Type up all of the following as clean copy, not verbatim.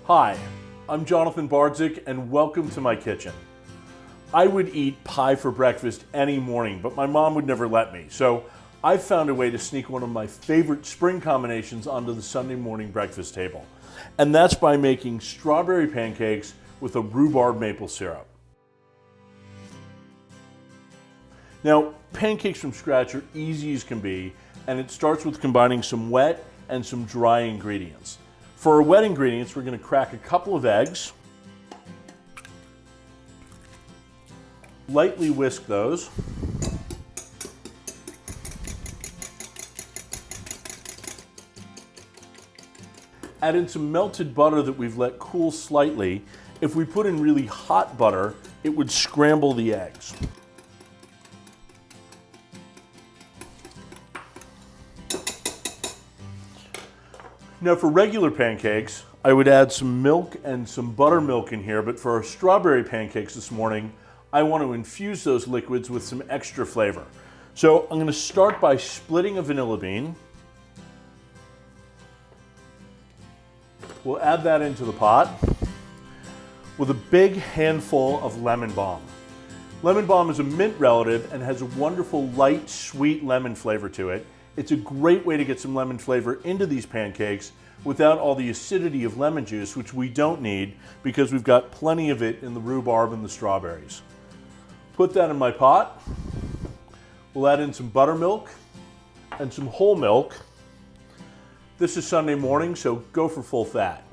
Hi, I'm Jonathan Bardzik and welcome to my kitchen. I would eat pie for breakfast any morning, but my mom would never let me. So I've found a way to sneak one of my favorite spring combinations onto the Sunday morning breakfast table. And that's by making strawberry pancakes with a rhubarb maple syrup. Now, pancakes from scratch are easy as can be, and it starts with combining some wet and some dry ingredients. For our wet ingredients, we're going to crack a couple of eggs, lightly whisk those, add in some melted butter that we've let cool slightly. If we put in really hot butter, it would scramble the eggs. Now for regular pancakes, I would add some milk and some buttermilk in here, but for our strawberry pancakes this morning, I want to infuse those liquids with some extra flavor. So I'm going to start by splitting a vanilla bean. We'll add that into the pot with a big handful of lemon balm. Lemon balm is a mint relative and has a wonderful light, sweet lemon flavor to it. It's a great way to get some lemon flavor into these pancakes without all the acidity of lemon juice, which we don't need because we've got plenty of it in the rhubarb and the strawberries. Put that in my pot. We'll add in some buttermilk and some whole milk. This is Sunday morning, so go for full fat.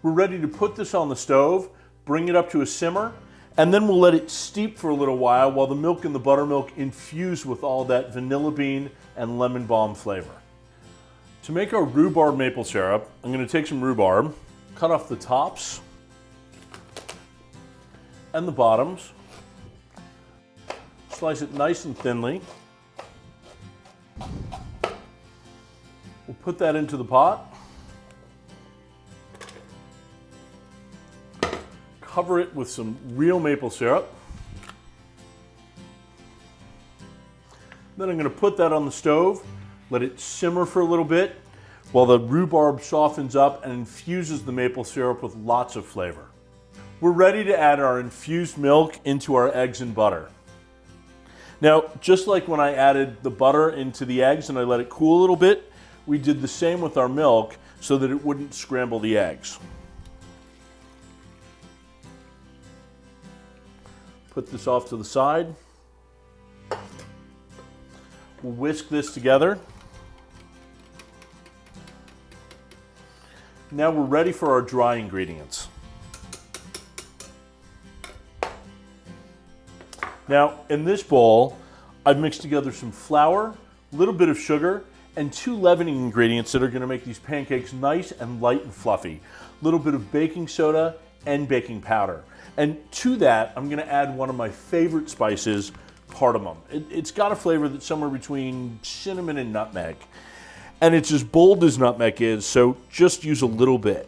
We're ready to put this on the stove, bring it up to a simmer, and then we'll let it steep for a little while the milk and the buttermilk infuse with all that vanilla bean and lemon balm flavor. To make our rhubarb maple syrup, I'm going to take some rhubarb, cut off the tops and the bottoms, slice it nice and thinly. We'll put that into the pot. Cover it with some real maple syrup. Then I'm going to put that on the stove, let it simmer for a little bit while the rhubarb softens up and infuses the maple syrup with lots of flavor. We're ready to add our infused milk into our eggs and butter. Now, just like when I added the butter into the eggs and I let it cool a little bit, we did the same with our milk so that it wouldn't scramble the eggs. Put this off to the side. We'll whisk this together. Now we're ready for our dry ingredients. Now in this bowl, I've mixed together some flour, a little bit of sugar, and 2 leavening ingredients that are going to make these pancakes nice and light and fluffy. A little bit of baking soda and baking powder. And to that, I'm going to add one of my favorite spices, cardamom. It's got a flavor that's somewhere between cinnamon and nutmeg. And it's as bold as nutmeg is, so just use a little bit.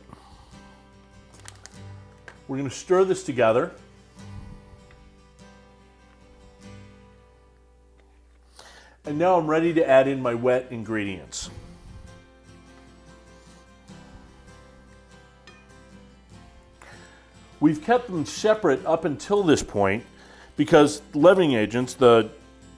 We're going to stir this together. And now I'm ready to add in my wet ingredients. We've kept them separate up until this point because the leavening agents, the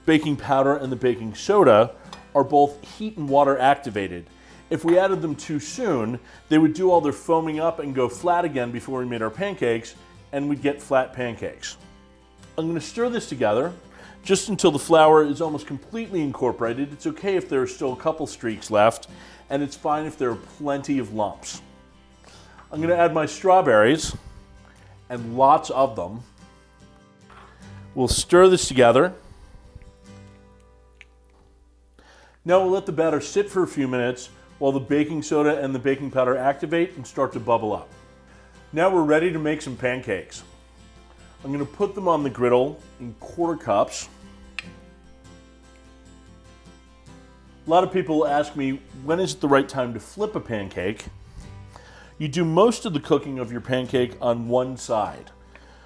baking powder and the baking soda, are both heat and water activated. If we added them too soon, they would do all their foaming up and go flat again before we made our pancakes, and we'd get flat pancakes. I'm going to stir this together just until the flour is almost completely incorporated. It's okay if there are still a couple streaks left, and it's fine if there are plenty of lumps. I'm going to add my strawberries, and lots of them. We'll stir this together. Now we'll let the batter sit for a few minutes while the baking soda and the baking powder activate and start to bubble up. Now we're ready to make some pancakes. I'm going to put them on the griddle in quarter cups. A lot of people ask me, when is it the right time to flip a pancake? You do most of the cooking of your pancake on one side.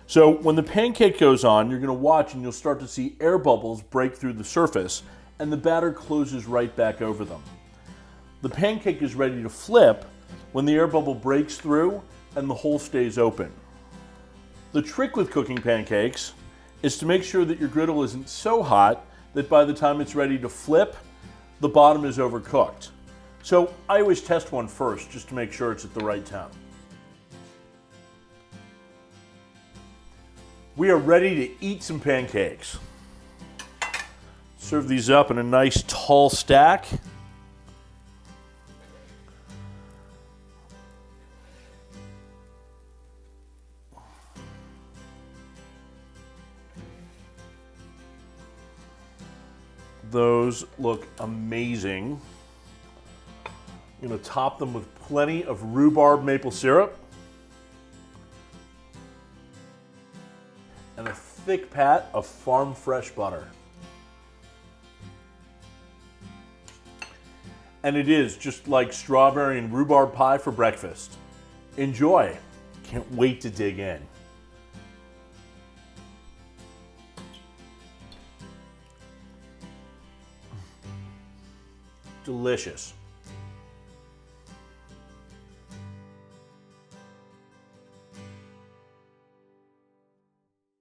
So when the pancake goes on, you're going to watch and you'll start to see air bubbles break through the surface and the batter closes right back over them. The pancake is ready to flip when the air bubble breaks through and the hole stays open. The trick with cooking pancakes is to make sure that your griddle isn't so hot that by the time it's ready to flip, the bottom is overcooked. So I always test one first just to make sure it's at the right temp. We are ready to eat some pancakes. Serve these up in a nice tall stack. Those look amazing. I'm going to top them with plenty of rhubarb maple syrup and a thick pat of farm fresh butter. And it is just like strawberry and rhubarb pie for breakfast. Enjoy. Can't wait to dig in. Delicious.